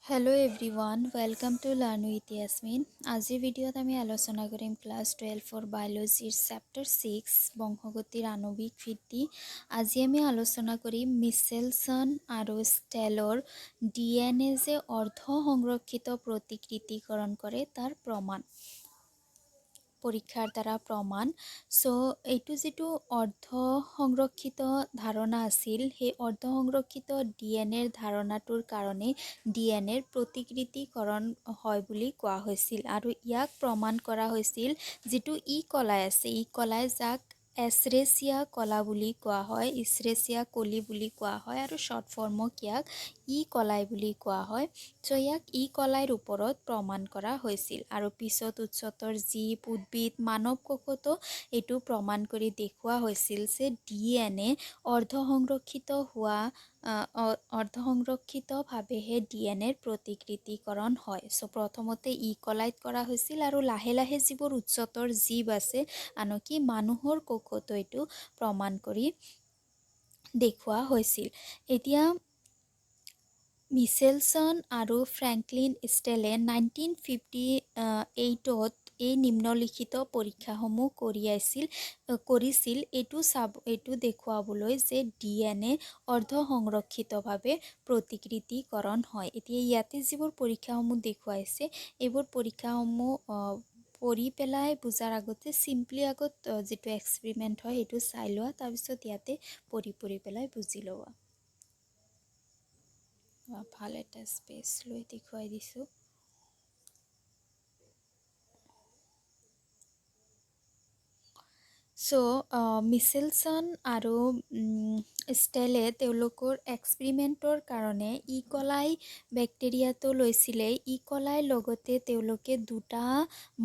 Hello everyone welcome to learn with Yasmin. আজিৰ ভিডিঅ'ত আমি আলোচনা কৰিম ক্লাছ 12 বায়োলজিৰ চেপ্টাৰ 6 বংশগতিৰ আণৱিক ভিত্তি। আজি আমি আলোচনা কৰিম মিচেলসন আৰু ষ্টেলৰ ডিএনএ যে অৰ্ধ সংৰক্ষিত প্ৰতিকৃতিকৰণ কৰে তাৰ প্ৰমাণ পৰীক্ষাৰ দ্বাৰা প্ৰমাণ। সো এইটো যেটো অৰ্ধ সংৰক্ষিত ধাৰণা আছিল সেই অৰ্ধ সংৰক্ষিত ডিএনএৰ ধাৰণাটোৰ কাৰণে ডিএনএৰ প্ৰতিকৃতিকৰণ হয় বুলি কোৱা হৈছিল আৰু ইয়াক প্ৰমাণ কৰা হৈছিল যেটো কলাই আছে কলাই যাক এছৰেচিয়া কলা বুলি কোৱা হয়, ইছৰেচিয়া কলি বুলি কোৱা হয় আৰু শৰ্ট ফৰ্মক ইয়াক কলাই বুলি কোৱা হয়। সো ইয়াক কলাইৰ ওপৰত প্ৰমাণ কৰা হৈছিল আৰু পিছত উচ্চতৰ জীৱ উদ্ভিদ মানৱ কোষতো এইটো প্ৰমাণ কৰি দেখুওৱা হৈছিল যে ডিএনএ অৰ্ধ সংৰক্ষিত হোৱা অৰ্ধ সংৰক্ষিতভাৱেহে ডিএনএৰ প্ৰতিকৃতিকৰণ হয়। সো প্ৰথমতে কলাইত কৰা হৈছিল আৰু লাহে লাহে যিবোৰ উচ্চতৰ জীৱ আছে আনকি মানুহৰ কোষতো এইটো প্ৰমাণ কৰি দেখুওৱা হৈছিল। এতিয়া মিচেলসন আৰু ফ্ৰেংকলিন ষ্টেলে 1958ত এই নিম্নলিখিত পৰীক্ষাসমূহ কৰিছিল এইটো দেখুৱাবলৈ যে ডিএনএ অৰ্ধ সংৰক্ষিতভাৱে প্ৰতিকৃতিকৰণ হয়। এতিয়া ইয়াতে যিবোৰ পৰীক্ষাসমূহ দেখুৱাইছে এইবোৰ পৰীক্ষাসমূহ পঢ়ি পেলাই বুজাৰ আগতে চিম্পলি আগত যেটো এক্সপেৰিমেণ্ট হয় সেইটো চাই লোৱা, তাৰপিছত ইয়াতে পঢ়ি পেলাই বুজি লোৱা। ভাল এটা স্পেচ লৈ দেখুৱাই দিছোঁ। সো মিচেলসন আৰু ষ্টেলে তেওঁলোকৰ এক্সপেৰিমেণ্টৰ কাৰণে কলাই বেক্টেৰিয়াটো লৈছিলে। কলাইৰ লগতে তেওঁলোকে দুটা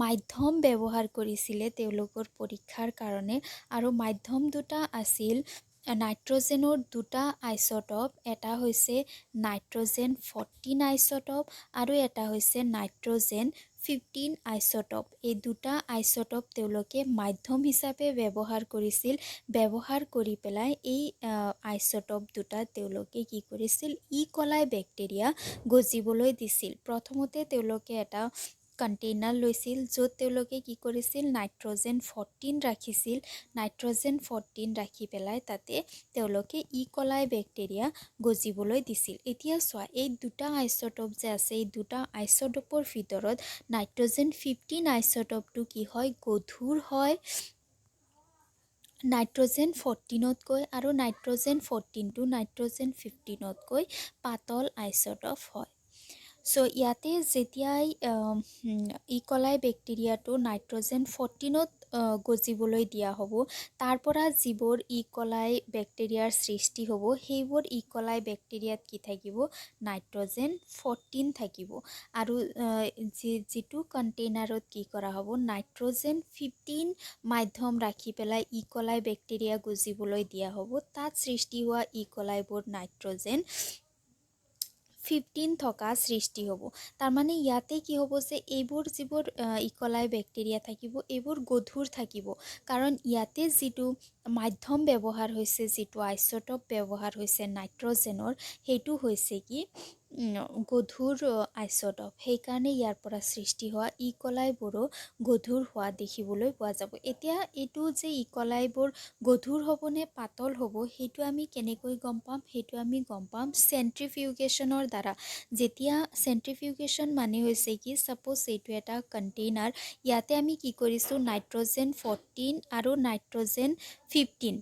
মাধ্যম ব্যৱহাৰ কৰিছিলে তেওঁলোকৰ পৰীক্ষাৰ কাৰণে আৰু মাধ্যম দুটা আছিল নাইট্ৰজেনৰ দুটা আইচটপ, এটা হৈছে নাইট্ৰজেন 14 আইচটপ আৰু এটা হৈছে নাইট্ৰজেন 15 আইচটপ। এই দুটা আইচটপ তেওঁলোকে মাধ্যম হিচাপে ব্যৱহাৰ কৰিছিল। ব্যৱহাৰ কৰি পেলাই এই আইচটপ দুটা তেওঁলোকে কি কৰিছিল কলাই বেক্টেৰিয়া গজিবলৈ দিছিল। প্ৰথমতে তেওঁলোকে এটা কণ্টেইনাৰ লৈছিল য'ত তেওঁলোকে কি কৰিছিল নাইট্ৰজেন 14 ৰাখিছিল। নাইট্ৰজেন 14 ৰাখি পেলাই তাতে তেওঁলোকে কলাই বেক্টেৰিয়া গজিবলৈ দিছিল। এতিয়া চোৱা এই দুটা আইচটপ যে আছে এই দুটা আইচটপৰ ভিতৰত নাইট্ৰজেন 15 আইচটপটো কি হয় গধুৰ হয় নাইট্ৰজেন 14তকৈ আৰু নাইট্ৰজেন 14টো নাইট্ৰজেন 15তকৈ পাতল আইচটপ হয়। সো ইয়াতে যেতিয়াই কলাই বেক্টেৰিয়াটো নাইট্ৰজেন 14ত গজিবলৈ দিয়া হ'ব তাৰ পৰা যিবোৰ কলাই বেক্টেৰিয়াৰ সৃষ্টি হ'ব সেইবোৰ কলাই বেক্টেৰিয়াত কি থাকিব নাইট্ৰজেন 14 থাকিব আৰু যিটো কণ্টেইনাৰত কি কৰা হ'ব নাইট্ৰজেন 15 মাধ্যম ৰাখি পেলাই কলাই বেক্টেৰিয়া গজিবলৈ দিয়া হ'ব। তাত সৃষ্টি হোৱা কলাইবোৰ নাইট্ৰজেন 15 থকা সৃষ্টি হ'ব। তাৰমানে ইয়াতে কি হ'ব যে এইবোৰ যিবোৰ কলাই বেক্টেৰিয়া থাকিব এইবোৰ গধুৰ থাকিব কাৰণ ইয়াতে যিটো মাধ্যম ব্যৱহাৰ হৈছে যিটো আইচটপ ব্যৱহাৰ হৈছে নাইট্ৰজেনৰ সেইটো হৈছে কি গধুৰ আইচটপ। সেইকাৰণে ইয়াৰ পৰা সৃষ্টি হোৱা কলাইবোৰো গধুৰ হোৱা দেখিবলৈ পোৱা যাব। এতিয়া এইটো যে কলাইবোৰ গধুৰ হ'বনে পাতল হ'ব সেইটো আমি কেনেকৈ গম পাম সেইটো আমি গম পাম চেন্ট্ৰিফিউগেশ্যনৰ দ্বাৰা। যেতিয়া চেন্ট্ৰিফিউগেশ্যন মানে হৈছে কি সাপোজ এইটো এটা কণ্টেইনাৰ, ইয়াতে আমি কি কৰিছোঁ নাইট্ৰজেন 14 আৰু নাইট্ৰজেন 15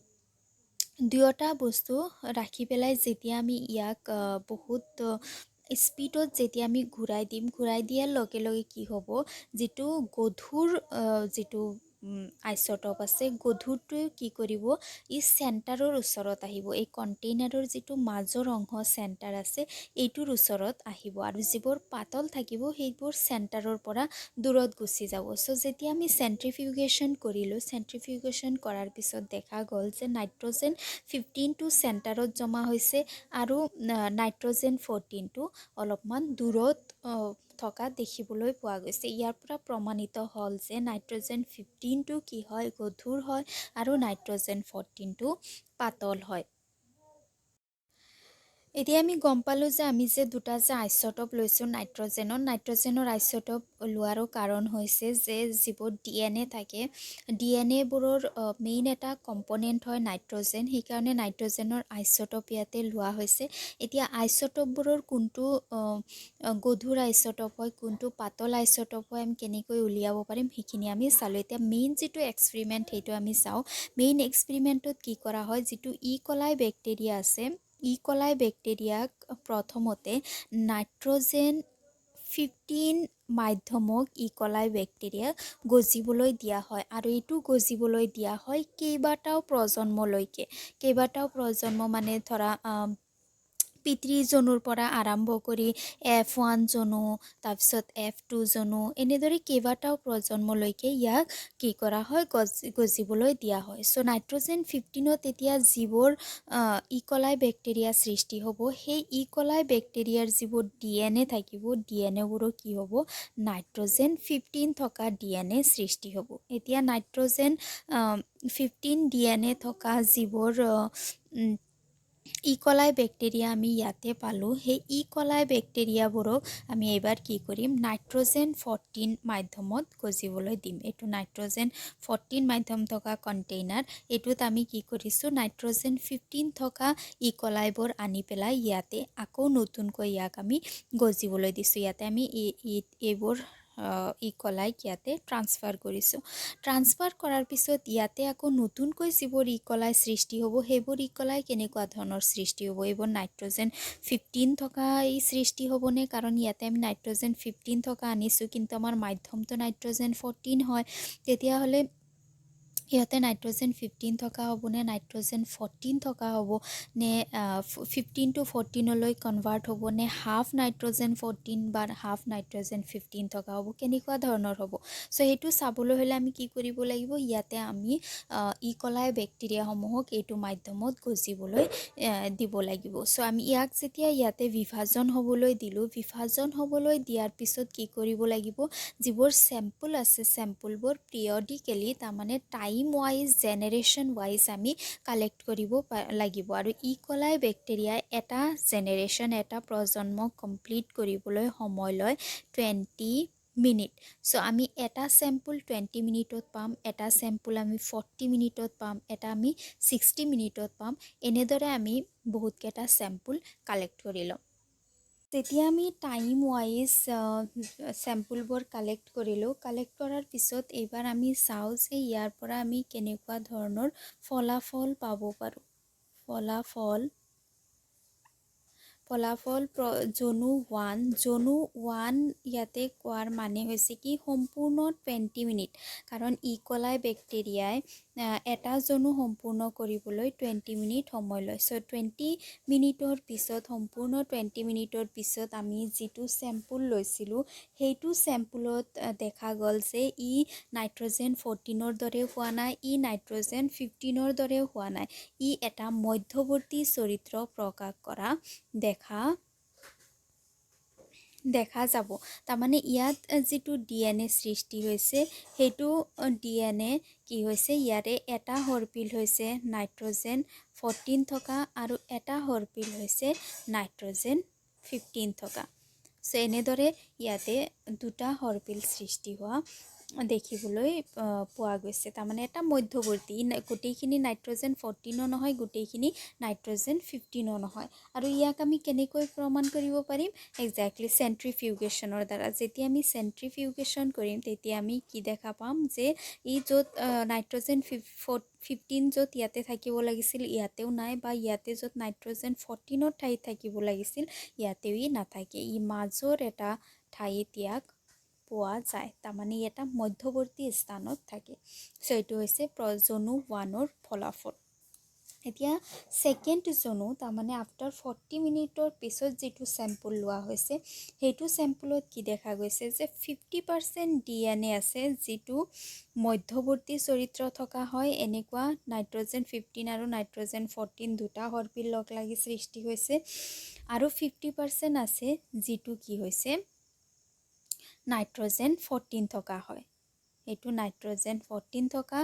দুয়োটা বস্তু ৰাখি পেলাই যেতিয়া আমি ইয়াক বহুত স্পীডত যেতিয়া আমি ঘূৰাই দিয়াৰ লগে লগে কি হ'ব যিটো গধুৰ যিটো আইচটপ আছে গধুৰটোৱে কি কৰিব চেণ্টাৰৰ ওচৰত আহিব। এই কণ্টেইনাৰৰ যিটো মাজৰ অংশ চেণ্টাৰ আছে এইটোৰ ওচৰত আহিব আৰু যিবোৰ পাতল থাকিব সেইবোৰ চেণ্টাৰৰ পৰা দূৰত গুচি যাব। সো যেতিয়া আমি চেন্ট্ৰিফিউগেশ্যন কৰিলোঁ চেন্ট্ৰিফিউগেশ্যন কৰাৰ পিছত দেখা গ'ল যে নাইট্ৰজেন 15টো চেণ্টাৰত জমা হৈছে আৰু নাইট্ৰজেন 14টো অলপমান দূৰত থকা দেখিবলৈ পোৱা গৈছে। ইয়াৰ পৰা প্ৰমাণিত হ'ল যে নাইট্ৰজেন 15টো কি হয় গধুৰ হয় আৰু নাইট্ৰজেন 14টো পাতল হয়। এতিয়া আমি গম পালোঁ যে আমি যে দুটা যে আইচটপ লৈছোঁ নাইট্ৰজেনৰ আইচটপ লোৱাৰো কাৰণ হৈছে যে যিবোৰ DNA থাকে DNAবোৰৰ মেইন এটা কম্পনেণ্ট হয় নাইট্ৰজেন, সেইকাৰণে নাইট্ৰজেনৰ আইচটপ ইয়াতে লোৱা হৈছে। এতিয়া আইচটপবোৰৰ কোনটো গধুৰ আইচটপ হয়, কোনটো পাতল আইচটপ হয়, আমি কেনেকৈ উলিয়াব পাৰিম সেইখিনি আমি চালোঁ। এতিয়া মেইন যিটো এক্সপেৰিমেণ্ট সেইটো আমি চাওঁ। মেইন এক্সপেৰিমেণ্টত কি কৰা হয়, যিটো ইকলাই বেক্টেৰিয়া আছে, ইকলাই বেক্টেৰিয়াক প্ৰথমতে নাইট্ৰজেন 15 মাধ্যমক ইকলাই বেক্টেৰিয়াক গজিবলৈ দিয়া হয় আৰু এইটো গজিবলৈ দিয়া হয় কেইবাটাও প্ৰজন্ম মানে ধৰা পিতৃজনুৰ পৰা আৰম্ভ কৰি F1 জনু, তাৰপিছত F2 জনু, এনেদৰে কেইবাটাও প্ৰজন্মলৈকে ইয়াক কি কৰা হয়, গজিবলৈ দিয়া হয়। চ' নাইট্ৰজেন 15ত এতিয়া যিবোৰ ইকলাই বেক্টেৰিয়া সৃষ্টি হ'ব, সেই ইকলাই বেক্টেৰিয়াৰ যিবোৰ DNA থাকিব, DNAবোৰো কি হ'ব, নাইট্ৰজেন 15 থকা DNA সৃষ্টি হ'ব। এতিয়া নাইট্ৰজেন 15 DNA থকা যিবোৰ ইকলাই বেক্টেৰিয়া আমি ইয়াতে পালোঁ, সেই ইকলাই বেক্টেৰিয়াবোৰক আমি এইবাৰ কি কৰিম, নাইট্ৰজেন 14 মাধ্যমত গজিবলৈ দিম। এইটো নাইট্ৰজেন 14 মাধ্যম থকা কণ্টেইনাৰ, এইটোত আমি কি কৰিছোঁ, নাইট্ৰজেন 15 থকা ইকলাইবোৰ আনি পেলাই ইয়াতে আকৌ নতুনকৈ ইয়াক আমি গজিবলৈ দিছোঁ। ইয়াতে আমি এইবোৰ ইকলাইক ইয়াতে ট্ৰান্সফাৰ কৰিছোঁ। ট্ৰান্সফাৰ কৰাৰ পিছত ইয়াতে আকৌ নতুনকৈ যিবোৰ ইকলাই সৃষ্টি হ'ব, সেইবোৰ ইকলাই কেনেকুৱা ধৰণৰ সৃষ্টি হ'ব, এইবোৰ নাইট্ৰজেন 15 থকা সৃষ্টি হ'বনে, কাৰণ ইয়াতে আমি নাইট্ৰজেন 15 থকা আনিছোঁ কিন্তু আমাৰ মাধ্যমটো নাইট্ৰজেন 14 হয়, তেতিয়াহ'লে সিহঁতে নাইট্ৰজেন 15 থকা হ'ব নে নাইট্ৰজেন 14 থকা হ'ব নে 15 to 14লৈ কনভাৰ্ট হ'ব নে হাফ নাইট্ৰজেন 14 বা হাফ নাইট্ৰজেন 15 থকা হ'ব, কেনেকুৱা ধৰণৰ হ'ব। চ' সেইটো চাবলৈ হ'লে আমি কি কৰিব লাগিব, ইয়াতে আমি ইকলাই বেক্টেৰিয়াসমূহক এইটো মাধ্যমত গজিবলৈ দিব লাগিব। চ' আমি ইয়াক যেতিয়া ইয়াতে বিভাজন হ'বলৈ দিলোঁ, বিভাজন হ'বলৈ দিয়াৰ পিছত কি কৰিব লাগিব, যিবোৰ চেম্পল আছে চেম্পলবোৰ পিৰিয়ডিকেলি তাৰমানে টাইম ৱাইজ জেনেৰেশ্যন ৱাইজ আমি কালেক্ট কৰিব লাগিব আৰু ইকলাই বেক্টেৰিয়াই এটা জেনেৰেশ্যন, এটা প্ৰজন্ম কমপ্লিট কৰিবলৈ সময় লয় 20 মিনিট। চ' আমি এটা চেম্পল 20 মিনিটত পাম, এটা চেম্পল আমি 40 মিনিটত পাম, এটা আমি 60 মিনিটত পাম, এনেদৰে আমি বহুতকেইটা চেম্পল কালেক্ট কৰি ল'ম। যেতিয়া আমি টাইম ৱাইজ চেম্পলবোৰ কালেক্ট কৰিলোঁ, কালেক্ট কৰাৰ পিছত এইবাৰ আমি চাওঁ যে ইয়াৰ পৰা আমি কেনেকুৱা ধৰণৰ ফলাফল পাব পাৰোঁ। ফলাফল জনু 1 ইয়াতে কোৱাৰ মানে হৈছে কি সম্পূৰ্ণ 20 মিনিট, কাৰণ ইকলাই বেক্টেৰিয়াই এটা জনু সম্পূৰ্ণ কৰিবলৈ 20 মিনিট সময় লয়। চ' 20 মিনিটৰ পিছত, সম্পূৰ্ণ 20 মিনিটৰ পিছত আমি যিটো চেম্পল লৈছিলোঁ, সেইটো চেম্পলত দেখা গ'ল যে ই নাইট্ৰজেন 14ৰ দৰে হোৱা নাই, ই নাইট্ৰজেন 15ৰ দৰে হোৱা নাই, ই এটা মধ্যৱৰ্তী চৰিত্ৰ প্ৰকাশ কৰা দেখা যাব। তাৰমানে ইয়াত যিটো DNA সৃষ্টি হৈছে, সেইটো DNA কি হৈছে, ইয়াৰে এটা হৰপিল হৈছে নাইট্ৰজেন 14 থকা আৰু এটা হৰপিল হৈছে নাইট্ৰজেন 15 থকা। চ' এনেদৰে ইয়াতে দুটা হৰপিল সৃষ্টি হোৱা দেখিবলৈ পোৱা গৈছে। তাৰমানে এটা মধ্যৱৰ্তী, গোটেইখিনি নাইট্ৰজেন 14ও নহয়, গোটেইখিনি নাইট্ৰজেন 15ও নহয়। আৰু ইয়াক আমি কেনেকৈ প্ৰমাণ কৰিব পাৰিম, একজেক্টলি চেণ্ট্ৰিফিউগেশ্যনৰ দ্বাৰা। যেতিয়া আমি চেণ্ট্ৰিফিউগেশ্যন কৰিম, তেতিয়া আমি কি দেখা পাম যে ই য'ত নাইট্ৰজেন 15 য'ত ইয়াতে থাকিব লাগিছিল ইয়াতেও নাই, বা ইয়াতে য'ত নাইট্ৰজেন 14ৰ ঠাইত থাকিব লাগিছিল ইয়াতেও ই নাথাকে, ই মাজৰ এটা ঠাইত ইয়াক পোৱা যায়, তাৰমানে ই এটা মধ্যৱৰ্তী স্থানত থাকে। চ' এইটো হৈছে জনু 1ৰ ফলাফল। এতিয়া ছেকেণ্ড জনু, তাৰমানে আফটাৰ 40 মিনিটৰ পিছত যিটো চেম্পল লোৱা হৈছে, সেইটো চেম্পলত কি দেখা গৈছে যে 50% DNA আছে, যিটো মধ্যৱৰ্তী চৰিত্ৰ থকা হয়। এনেকুৱা নাইট্ৰজেন 15 আৰু নাইট্ৰজেন 14 দুটা হৰপিল লগ লাগি সৃষ্টি হৈছে, আৰু 50% আছে যিটো কি হৈছে নাইট্ৰজেন 14 থকা হয়। এইটো নাইট্ৰজেন 14 থকা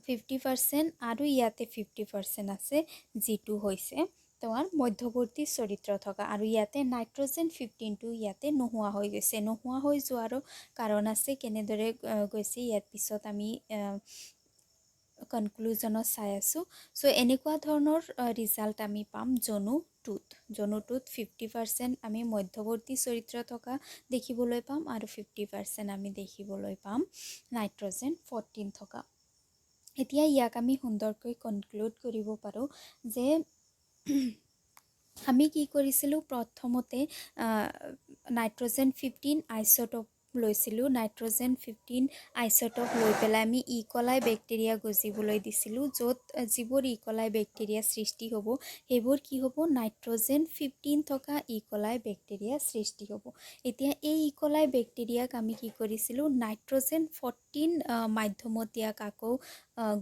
50% আৰু ইয়াতে 50% আছে যিটো হৈছে তোমাৰ মধ্যৱৰ্তী চৰিত্ৰ থকা আৰু ইয়াতে নাইট্ৰজেন 15টো ইয়াতে নোহোৱা হৈ গৈছে। নোহোৱা হৈ যোৱাৰো কাৰণ আছে, কেনেদৰে গৈছে ইয়াৰ পিছত আমি কনক্লুজনত চাই আছোঁ। চ' এনেকুৱা ধৰণৰ ৰিজাল্ট আমি পাম জনুটোত 50% আমি মধ্যৱৰ্তী চৰিত্ৰ থকা দেখিবলৈ পাম আৰু 50% আমি দেখিবলৈ পাম নাইট্ৰজেন 14 থকা। এতিয়া ইয়াক আমি সুন্দৰকৈ কনক্লুড কৰিব পাৰোঁ যে আমি কি কৰিছিলোঁ, প্ৰথমতে নাইট্ৰজেন 15 আইচটপ লৈছিলোঁ। নাইট্ৰজেন 15 আইচটপ লৈ পেলাই আমি ইকলাই বেক্টেৰিয়া গজিবলৈ দিছিলোঁ। য'ত যিবোৰ ইকলাই বেক্টেৰিয়া সৃষ্টি হ'ব সেইবোৰ কি হ'ব, নাইট্ৰজেন 15 থকা ইকলাই বেক্টেৰিয়া সৃষ্টি হ'ব। এতিয়া এই ইকলাই বেক্টেৰিয়াক আমি কি কৰিছিলোঁ, নাইট্ৰজেন 14 মাধ্যমত ইয়াক আকৌ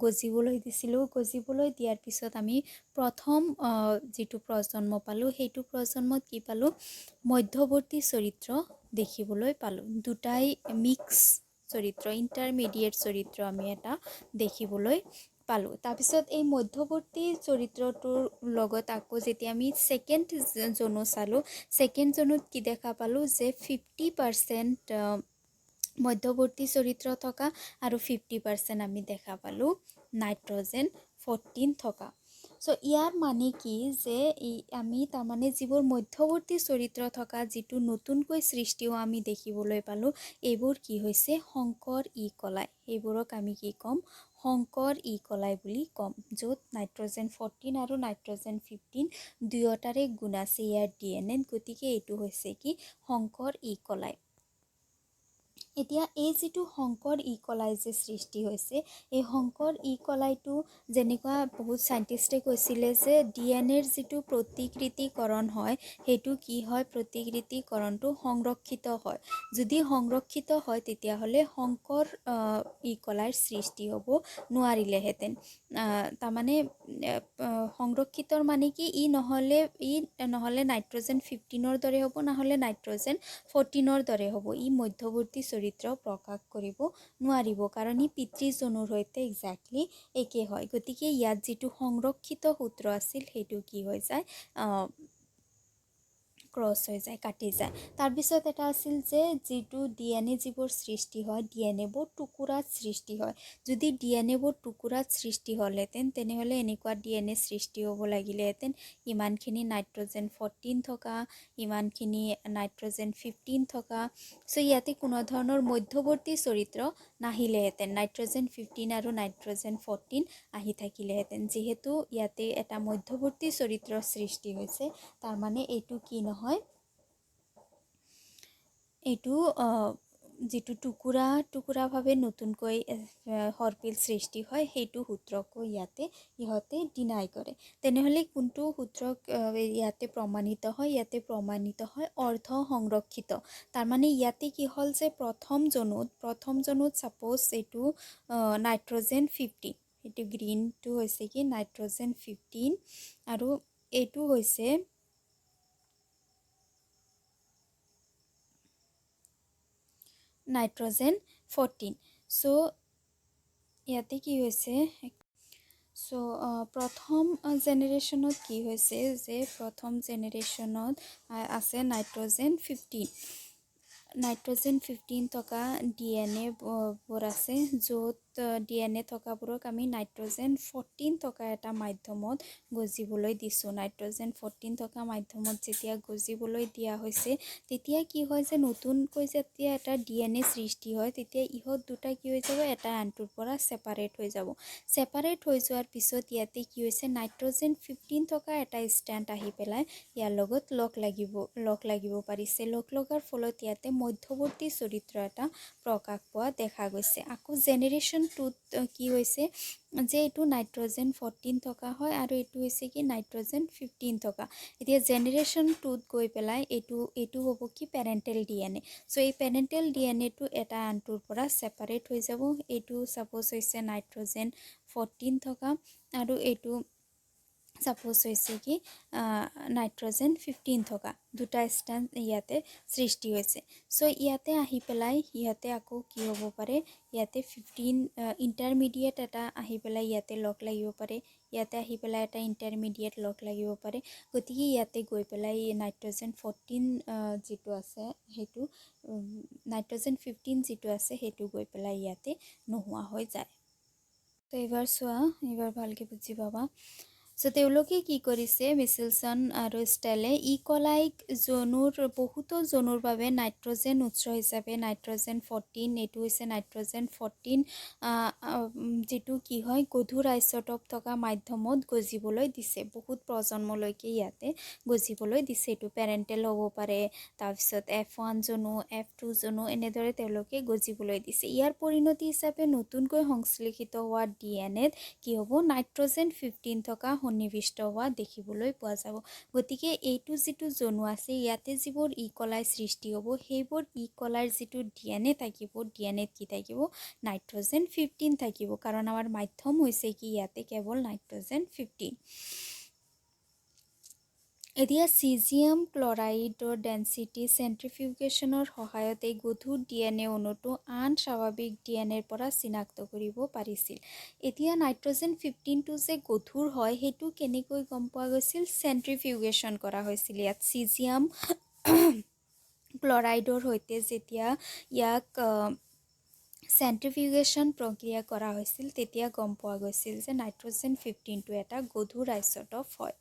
গজিবলৈ দিছিলোঁ। গজিবলৈ দিয়াৰ পিছত আমি প্ৰথম যিটো প্ৰজন্ম পালোঁ, সেইটো প্ৰজন্মত কি পালোঁ, মধ্যৱৰ্তী চৰিত্ৰ দেখিবলৈ পালোঁ। দুটাই মিক্স চৰিত্ৰ, ইণ্টাৰমিডিয়েট চৰিত্ৰ আমি এটা দেখিবলৈ পালোঁ। তাৰপিছত এই মধ্যৱৰ্তী চৰিত্ৰটোৰ লগত আকৌ যেতিয়া আমি ছেকেণ্ড জনো চালোঁ, ছেকেণ্ড জনোত কি দেখা পালোঁ যে 50% মধ্যৱৰ্তী চৰিত্ৰ থকা আৰু 50% আমি দেখা পালোঁ নাইট্ৰজেন 14 থকা। চ' ইয়াৰ মানে কি যে আমি তাৰমানে যিবোৰ মধ্যৱৰ্তী চৰিত্ৰ থকা যিটো নতুনকৈ সৃষ্টিও আমি দেখিবলৈ পালোঁ, এইবোৰ কি হৈছে সংকৰ ইকলাই। এইবোৰক আমি কি ক'ম, সংকৰ ইকলাই বুলি ক'ম। য'ত নাইট্ৰজেন 14 আৰু নাইট্ৰজেন 15 দুয়োটাৰে গুণ আছে ইয়াৰ DNA, গতিকে এইটো হৈছে কি সংকৰ ইকলাই। এতিয়া এই যিটো সংকৰ ইকলাই যে সৃষ্টি হৈছে, এই সংকৰ ইকলাইটো যেনেকুৱা বহুত চাইণ্টিষ্টে কৈছিলে যে DNAৰ যিটো প্ৰতিকৃতিকৰণ হয়, সেইটো কি হয়, প্ৰতিকৃতিকৰণটো সংৰক্ষিত হয়। যদি সংৰক্ষিত হয় তেতিয়াহ'লে সংকৰ ইকলাইৰ সৃষ্টি হ'ব নোৱাৰিলেহেঁতেন। তাৰমানে সংৰক্ষিতৰ মানে কি, ই নহ'লে নাইট্ৰজেন 15ৰ দৰে হ'ব, নহ'লে নাইট্ৰজেন 14ৰ দৰে হ'ব। ই মধ্যৱৰ্তী চৰিত্ৰ প্ৰকাশ কৰিব নোৱাৰিব, কাৰণ ই পিতৃজনুৰ সৈতে একজেক্টলি একে হয়। গতিকে ইয়াত যিটো সংৰক্ষিত সূত্ৰ আছিল সেইটো কি হৈ যায়, ক্ৰছ হৈ যায়, কাটি যায়। তাৰপিছত এটা আছিল যে যিটো DNA যিবোৰ সৃষ্টি হয়, DNAবোৰ টুকুৰাত সৃষ্টি হয়। যদি DNAবোৰ টুকুৰাত সৃষ্টি হ'লহেঁতেন তেনেহ'লে এনেকুৱা DNA সৃষ্টি হ'ব লাগিলেহেঁতেন ইমানখিনি নাইট্ৰজেন 14 থকা, ইমানখিনি নাইট্ৰজেন 15 থকা। চ' ইয়াতে কোনো ধৰণৰ মধ্যৱৰ্তী চৰিত্ৰ নাহিলেহেঁতেন, নাইট্ৰজেন 15 আৰু নাইট্ৰজেন 14 আহি থাকিলেহেঁতেন। যিহেতু ইয়াতে এটা মধ্যৱৰ্তী চৰিত্ৰৰ সৃষ্টি হৈছে, তাৰমানে এইটো কি নহয়, এইটো যিটো টুকুৰাভাৱে নতুনকৈ সৰ্পিল সৃষ্টি হয়, সেইটো সূত্ৰকো ইয়াতে ইহঁতে ডিনাই কৰে। তেনেহ'লে কোনটো সূত্ৰক ইয়াতে প্ৰমাণিত হয়, ইয়াতে প্ৰমাণিত হয় অৰ্ধ সংৰক্ষিত। তাৰমানে ইয়াতে কি হ'ল যে প্ৰথম জনুত ছাপ'জ এইটো নাইট্ৰজেন 15, এইটো গ্ৰীণটো হৈছে কি নাইট্ৰজেন 15 আৰু এইটো হৈছে নাইট্ৰজেন 14। চ' ইয়াতে কি হৈছে, চ' প্ৰথম জেনেৰেশ্যনত কি হৈছে যে প্ৰথম জেনেৰেশ্যনত আছে নাইট্ৰজেন 15। নাইট্ৰজেন 15 থকা DNA বোৰ আছে, য'ত DNA থকাবোৰক আমি নাইট্ৰজেন 14 থকা এটা মাধ্যমত গজিবলৈ দিছোঁ। নাইট্ৰজেন 14 থকা মাধ্যমত যেতিয়া গজিবলৈ দিয়া হৈছে, তেতিয়া কি হয় যে নতুনকৈ যেতিয়া এটা DNA সৃষ্টি হয়, তেতিয়া ইহঁত দুটা কি হৈ যাব, এটা আনটোৰ পৰা ছেপাৰেট হৈ যাব। ছেপাৰেট হৈ যোৱাৰ পিছত ইয়াতে কি হৈছে, নাইট্ৰজেন 15 থকা এটা ষ্ট্ৰেণ্ড আহি পেলাই ইয়াৰ লগত লগ লাগিব পাৰিছে। লগ লগাৰ ফলত ইয়াতে মধ্যৱৰ্তী চৰিত্ৰ এটা প্ৰকাশ পোৱা দেখা গৈছে। আকৌ জেনেৰেশ্যন 2ত কি হৈছে যে এইটো নাইট্ৰজেন 14 থকা হয় আৰু এইটো হৈছে কি নাইট্ৰজেন 15 থকা। এতিয়া জেনেৰেশ্যন 2ত গৈ পেলাই এইটো হ'ব কি পেৰেণ্টেল DNA। চ' এই পেৰেণ্টেল DNAটো এটা আনটোৰ পৰা ছেপাৰেট হৈ যাব। এইটো ছাপ'জ হৈছে নাইট্ৰজেন 14 থকা আৰু এইটো সাপোজ হৈছে কি নাইট্ৰজেন 15 থকা দুটা ষ্টেণ্ড ইয়াতে সৃষ্টি হৈছে। চ' ইয়াতে আহি পেলাই ইয়াতে আকৌ কি হ'ব পাৰে, ইয়াতে 15 ইণ্টাৰমিডিয়েট এটা আহি পেলাই ইয়াতে লগ লাগিব পাৰে, ইয়াতে আহি পেলাই এটা ইণ্টাৰমিডিয়েট লগ লাগিব পাৰে। গতিকে ইয়াতে গৈ পেলাই নাইট্ৰজেন 14 যিটো আছে সেইটো নাইট্ৰজেন 15 যিটো আছে সেইটো গৈ পেলাই ইয়াতে নোহোৱা হৈ যায়। তো এইবাৰ চোৱা, এইবাৰ ভালকৈ বুজি পাবা। চ' তেওঁলোকে কি কৰিছে, মিচেলছন আৰু ষ্টেলে ইকলাইক বহুতো জনুৰ বাবে নাইট্ৰজেন উৎস হিচাপে নাইট্ৰজেন 14, এইটো হৈছে নাইট্ৰজেন 14 যিটো কি হয় গধুৰ আইচটপ থকা মাধ্যমত গজিবলৈ দিছে। বহুত প্ৰজন্মলৈকে ইয়াতে গজিবলৈ দিছে। এইটো পেৰেণ্টেল হ'ব পাৰে, তাৰপিছত F1 জনু, F2 জনু, এনেদৰে তেওঁলোকে গজিবলৈ দিছে। ইয়াৰ পৰিণতি হিচাপে নতুনকৈ সংশ্লেষিত হোৱা DNA কি হ'ব, নাইট্ৰজেন 15 থকা সন্নিৱিষ্ট হোৱা দেখিবলৈ পোৱা যাব। গতিকে এইটো যিটো জনু আছে ইয়াতে যিবোৰ ইকলাই সৃষ্টি হ'ব, সেইবোৰ ইকলাইৰ যিটো DNA থাকিব, DNAত কি থাকিব, নাইট্ৰজেন 15 থাকিব, কাৰণ আমাৰ মাধ্যম হৈছে কি ইয়াতে কেৱল নাইট্ৰজেন 15। এতিয়া চিজিয়াম ক্লৰাইডৰ ডেন্সিটি চেন্ট্ৰিফিউগেশ্যনৰ সহায়তে গধুৰ DNA অণুটো আন স্বাভাৱিক DNAৰ পৰা চিনাক্ত কৰিব পাৰিছিল। এতিয়া নাইট্ৰজেন 15টো যে গধুৰ হয় সেইটো কেনেকৈ গম পোৱা গৈছিল, চেন্ট্ৰিফিউগেশ্যন কৰা হৈছিল। ইয়াত চিজিয়াম ক্লৰাইডৰ সৈতে যেতিয়া ইয়াক চেন্ট্ৰিফিউগেশ্যন প্ৰক্ৰিয়া কৰা হৈছিল তেতিয়া গম পোৱা গৈছিল যে নাইট্ৰজেন 15টো এটা গধুৰ আইচটপ হয়,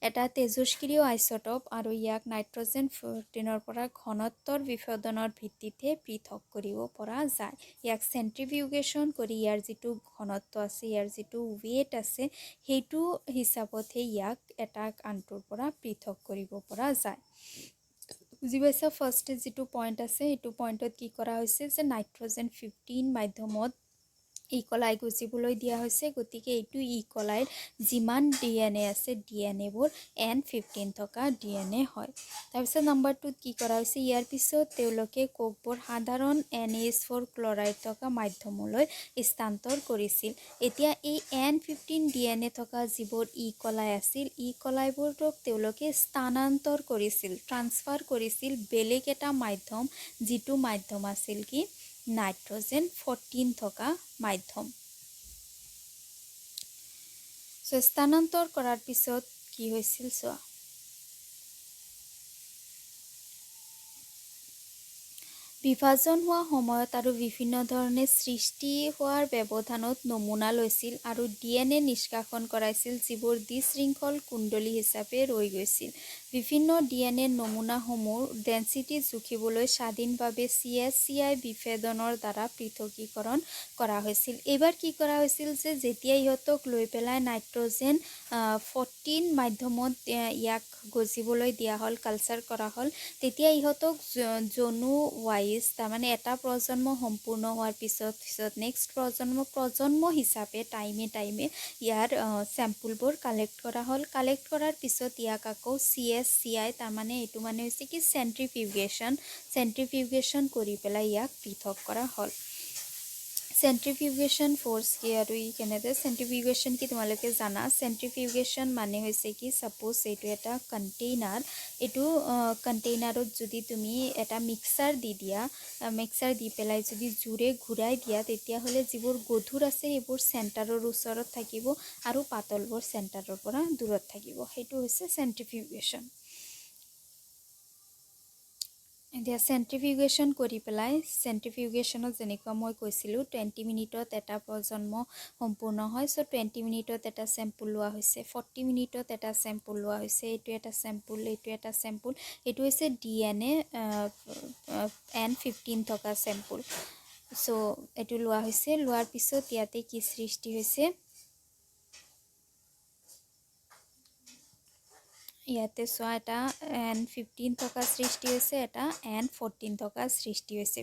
এটা তেজস্ক্ৰিয় আইচটপ, আৰু ইয়াক নাইট্ৰজেন 14ৰ পৰা ঘনত্বৰ বিভেদনৰ ভিত্তিতে পৃথক কৰিব পৰা যায়। ইয়াক চেন্ট্ৰিফিউগেশ্যন কৰি ইয়াৰ যিটো ঘনত্ব আছে, ইয়াৰ যিটো ৱেইট আছে, সেইটো হিচাপতহে ইয়াক এটা আনটোৰ পৰা পৃথক কৰিব পৰা যায়। বুজি পাইছা? ফাৰ্ষ্ট যিটো পইণ্ট আছে সেইটো পইণ্টত কি কৰা হৈছে যে নাইট্ৰজেন 15 মাধ্যমত ইকলাই গজিবলৈ দিয়া হৈছে। গতিকে এইটো ইকলাইৰ যিমান DNA আছে DNAবোৰ N15 থকা DNA হয়। তাৰপিছত নাম্বাৰ 2ত কি কৰা হৈছে, ইয়াৰ পিছত তেওঁলোকে কোষবোৰ সাধাৰণ NH4 ক্লৰাইড থকা মাধ্যমলৈ স্থানান্তৰ কৰিছিল। এতিয়া এই N15 DNA থকা যিবোৰ ইকলাই আছিল, ইকলাইবোৰক তেওঁলোকে স্থানান্তৰ কৰিছিল, ট্ৰান্সফাৰ কৰিছিল বেলেগ এটা মাধ্যম, যিটো মাধ্যম আছিল কি নাইট্ৰজেন 14 থকা মাধ্যম। চ' স্থানান্তৰ কৰাৰ পিছত কি হৈছিল চোৱা, বিভাজন হোৱা সময়ত আৰু বিভিন্ন ধৰণে সৃষ্টি হোৱাৰ ব্যৱধানত নমুনা লৈছিল আৰু DNA নিষ্কাশন কৰাইছিল, যিবোৰ দ্বিশৃংখল কুণ্ডলী হিচাপে ৰৈ গৈছিল। বিভিন্ন DNA নমুনাসমূহ ডেন্সিটি জুখিবলৈ স্বাধীনভাৱে CSCI বিভেদনৰ দ্বাৰা পৃথকীকৰণ কৰা হৈছিল। এইবাৰ কি কৰা হৈছিল যে যেতিয়া ইহঁতক লৈ পেলাই নাইট্ৰজেন 14 মাধ্যমত ইয়াক গজিবলৈ দিয়া হ'ল, কালচাৰ কৰা হ'ল, তেতিয়া ইহঁতক জনু ৱাইজ, তাৰমানে এটা প্ৰজন্ম সম্পূৰ্ণ হোৱাৰ পিছত নেক্সট প্ৰজন্ম হিচাপে টাইমে ইয়াৰ চেম্পুলবোৰ কালেক্ট কৰা হ'ল। কালেক্ট কৰাৰ পিছত ইয়াক আকৌ CSCI, তাৰমানে এইটো মানে হৈছে কি চেন্ট্ৰিফিউগেশ্যন কৰি পেলাই ইয়াক পৃথক কৰা হ'ল। চেন্ট্ৰিফিউগেশ্যন ফ'ৰ্চ কি আৰু ই কেনেদৰে, চেন্ট্ৰিফিউগেশ্যন কি তোমালোকে জানা। চেন্ট্ৰিফিউগেশ্যন মানে হৈছে কি, ছাপ'জ এইটো এটা কণ্টেইনাৰ, এইটো কণ্টেইনাৰত যদি তুমি এটা মিক্সাৰ দি দিয়া, মিক্সাৰ দি পেলাই যদি জোৰে ঘূৰাই দিয়া, তেতিয়াহ'লে যিবোৰ গধুৰ আছে সেইবোৰ চেণ্টাৰৰ ওচৰত থাকিব আৰু পাতলবোৰ চেণ্টাৰৰ পৰা দূৰত থাকিব। সেইটো হৈছে চেন্ট্ৰিফিউগেশ্যন। এতিয়া চেন্ট্ৰিফিউগেশ্যন কৰি পেলাই, চেন্ট্ৰিফিউগেশ্যনত যেনেকুৱা মই কৈছিলোঁ 20 মিনিটত এটা প্ৰজন্ম সম্পূৰ্ণ হয়। চ' 20 মিনিটত এটা চেম্পুল লোৱা হৈছে, 40 মিনিটত এটা চেম্পুল লোৱা হৈছে, এইটো এটা চেম্পুল, এইটো এটা চেম্পুল, এইটো হৈছে DNA N15 থকা চেম্পুল। চ' এইটো লোৱা হৈছে, লোৱাৰ পিছত ইয়াতে কি সৃষ্টি হৈছে, ইয়াতে চোৱা এটা N15 থকা সৃষ্টি হৈছে, এটা N14 থকা সৃষ্টি হৈছে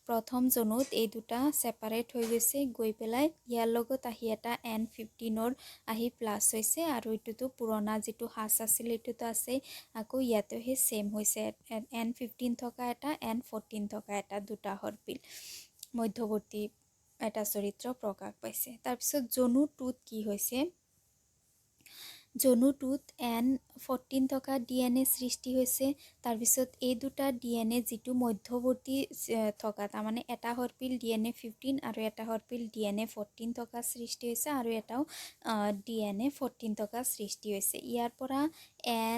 প্ৰথম জনুত এই দুটা ছেপাৰেট হৈ গৈছে, গৈ পেলাই ইয়াৰ লগত আহি এটা N15ৰ আহি প্লাছ হৈছে, আৰু এইটোতো পুৰণা যিটো সাজ আছিল এইটোতো আছে, আকৌ ইয়াতে সেই ছেম হৈছে, N15 থকা এটা N14 থকা এটা, দুটা হৰপিল মধ্যৱৰ্তী এটা চৰিত্ৰ প্ৰকাশ পাইছে। তাৰপিছত জনু 2ত কি হৈছে, জনুটোত N14 থকা DNA সৃষ্টি হৈছে। তাৰপিছত এই দুটা DNA যিটো মধ্যৱৰ্তী থকা, তাৰমানে এটা সৰ্পিল DNA15 আৰু এটা সৰ্পিল DNA14 থকা সৃষ্টি হৈছে, আৰু এটাও DNA14 থকা সৃষ্টি হৈছে। ইয়াৰ পৰা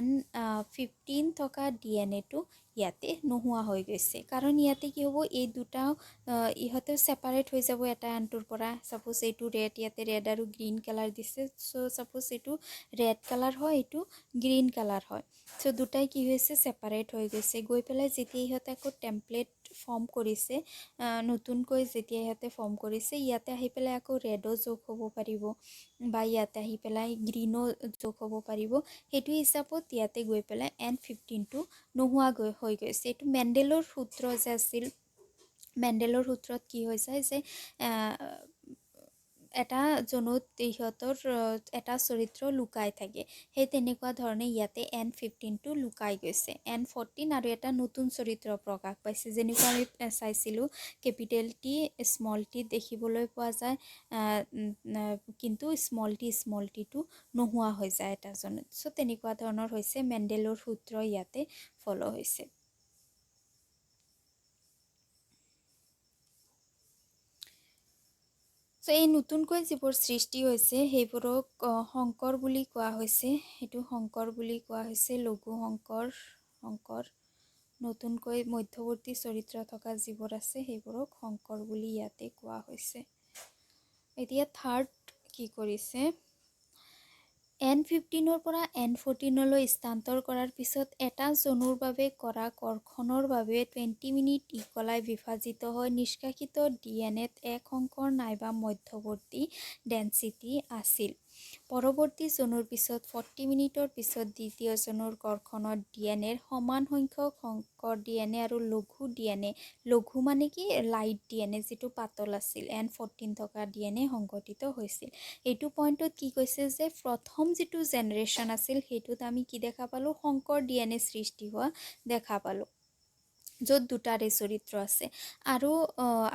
N15 থকা DNAটো ইয়াতে নোহোৱা হৈ গৈছে, কাৰণ ইয়াতে কি হ'ব, এই দুটা ইহঁতেও ছেপাৰেট হৈ যাব এটা আনটোৰ পৰা। ছাপোজ এইটো ৰেড, ইয়াতে ৰেড আৰু গ্ৰীণ কালাৰ দিছে, চ' ছাপোজ এইটো ৰেড কালাৰ হয়, এইটো গ্ৰীণ কালাৰ হয়। চ' দুটাই কি হৈছে, ছেপাৰেট হৈ গৈছে। গৈ পেলাই যেতিয়া ইহঁতে আকৌ টেম্পলেট ফৰ্ম কৰিছে, নতুনকৈ যেতিয়া ইহঁতে ফৰ্ম কৰিছে, ইয়াতে আহি পেলাই আকৌ ৰেডো যোগ হ'ব পাৰিব, বা ইয়াতে আহি পেলাই গ্ৰীণো যোগ হ'ব পাৰিব। সেইটো হিচাপত ইয়াতে গৈ পেলাই N15টো নোহোৱা হৈ গৈছে। এইটো মেণ্ডেলৰ সূত্ৰ যে আছিল, মেণ্ডেলৰ সূত্ৰত কি হৈছে যে এটা জনুত ইহঁতৰ এটা চৰিত্ৰ লুকাই থাকে, সেই তেনেকুৱা ধৰণে ইয়াতে N15টো লুকাই গৈছে। N14 আৰু এটা নতুন চৰিত্ৰ প্ৰকাশ পাইছে, যেনেকুৱা আমি চাইছিলোঁ কেপিটেল T স্মল টি দেখিবলৈ পোৱা যায়, কিন্তু স্মল টিটো নোহোৱা হৈ যায় এটা জনুত। চ' তেনেকুৱা ধৰণৰ হৈছে, মেণ্ডেলৰ সূত্ৰ ইয়াতে ফ'ল' হৈছে। চ' এই নতুনকৈ যিবোৰ সৃষ্টি হৈছে সেইবোৰক শংকৰ বুলি কোৱা হৈছে। সেইটো শংকৰ বুলি কোৱা হৈছে, লঘু শংকৰ। নতুনকৈ মধ্যৱৰ্তী চৰিত্ৰ থকা যিবোৰ আছে সেইবোৰক শংকৰ বুলি ইয়াতে কোৱা হৈছে। এতিয়া থাৰ্ড কি কৰিছে, N15ৰ পৰা N14লৈ স্থানান্তৰ কৰাৰ পিছত এটা জনুৰ বাবে কৰা কৰ্ষণৰ বাবে 20 মিনিট ইকলাই বিভাজিত হৈ নিষ্কাশিত DNAত এক শংকৰ নাইবা মধ্যৱৰ্তী ডেন্সিটি আছিল। পৰৱৰ্তী জনুৰ পিছত 40 মিনিটৰ পিছত দ্বিতীয় জনুৰ কৰ্ষণত DNAৰ সমান সংখ্যক শংকৰ DNA আৰু লঘু DNA, লঘু মানে কি লাইট DNA যিটো পাতল আছিল, N14 থকা DNA সংঘটিত হৈছিল। এইটো পইণ্টত কি কৈছে যে প্ৰথম যিটো জেনেৰেশ্যন আছিল সেইটোত আমি কি দেখা পালোঁ, শংকৰ DNA সৃষ্টি হোৱা দেখা পালোঁ, য'ত দুটাৰে চৰিত্ৰ আছে। আৰু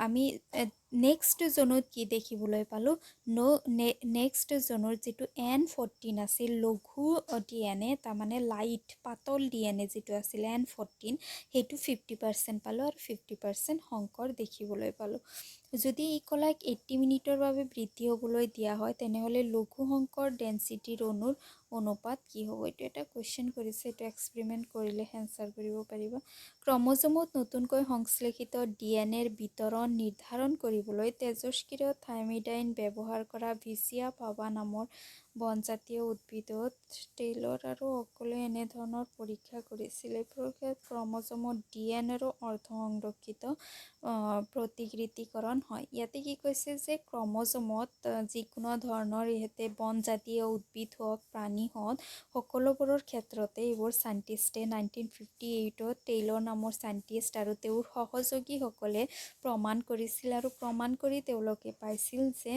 আমি নেক্সট জনুত কি দেখিবলৈ পালোঁ, নেক্সট জনুৰ যিটো N14 আছিল, লঘু DNA, তাৰমানে লাইট পাতল DNA যিটো আছিল N14, সেইটো 50% পালোঁ আৰু 50% শংকৰ দেখিবলৈ পালোঁ। যদি ইকলাইক 80 মিনিটৰ বাবে বৃদ্ধি হ'বলৈ দিয়া হয়, তেনেহ'লে লঘু শংকৰ ডেন্সিটিৰ অণুৰ অনুপাত কি হ'ব? এইটো এটা কুৱেশ্যন কৰিছে, এইটো এক্সপেৰিমেণ্ট কৰিলে এনচাৰ কৰিব পাৰিবা। ক্ৰম'জমত নতুনকৈ সংশ্লেষিত DNAৰ বিতৰণ নিৰ্ধাৰণ কৰিবলৈ তেজস্ক্ৰিয় থাইমিডাইন ব্যৱহাৰ কৰা ভিচিয়া পাবা নামৰ বনজাতীয় উদ্ভিদত টেইলৰ আৰু অকলে এনেধৰণৰ পৰীক্ষা কৰিছিল। এই পৰীক্ষাত ক্ৰম'জমত DNAৰো অৰ্ধ সংৰক্ষিত প্ৰতিকৃতিকৰণ হয়। ইয়াতে কি কৈছে যে ক্ৰম'জমত যিকোনো ধৰণৰ ইহঁতে বনজাতীয় উদ্ভিদ হওক, প্ৰাণী হওক, সকলোবোৰৰ ক্ষেত্ৰতে এইবোৰ চাইণ্টিষ্টে 1958ত টেইলৰ নামৰ চাইণ্টিষ্ট আৰু তেওঁৰ সহযোগীসকলে প্ৰমাণ কৰিছিল, আৰু প্ৰমাণ কৰি তেওঁলোকে পাইছিল যে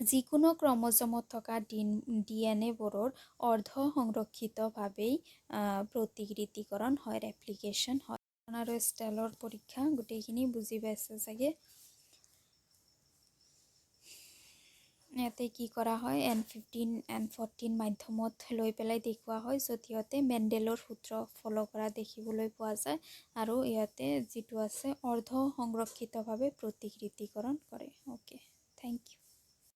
যিকোনো ক্ৰম'জমত থকা DNAবোৰৰ অৰ্ধ সংৰক্ষিতভাৱেই প্ৰতিকৃতিকৰণ হয়, ৰেপ্লিকেশ্যন হয়। আৰু ষ্টাইলৰ পৰীক্ষা গোটেইখিনি বুজি পাইছে চাগে। ইয়াতে কি কৰা হয়, N15 N14 মাধ্যমত লৈ পেলাই দেখুওৱা হয়, য'ত ইয়াতে মেণ্ডেলৰ সূত্ৰ ফ'ল' কৰা দেখিবলৈ পোৱা যায়, আৰু ইয়াতে যিটো আছে অৰ্ধ সংৰক্ষিতভাৱে প্ৰতিকৃতিকৰণ কৰে। Okay, thank U.